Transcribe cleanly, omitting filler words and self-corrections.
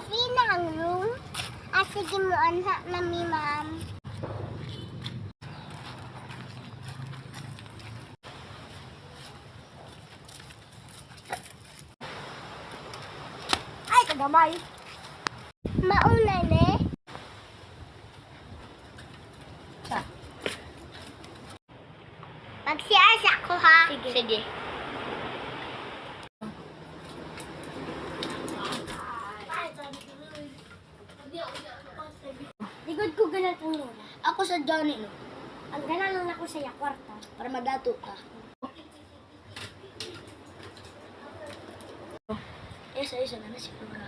free na ang room. Sige mo anha na mi ma'am. Ay, kagamay. Mauna ne. Sa. Magsiasa ko ha. Sige. Ligod ko ganat ang luna. Ako sa Johnny, no? Ang gananon ako sa yakwarta. Para madato ka. Isa na na si Flora.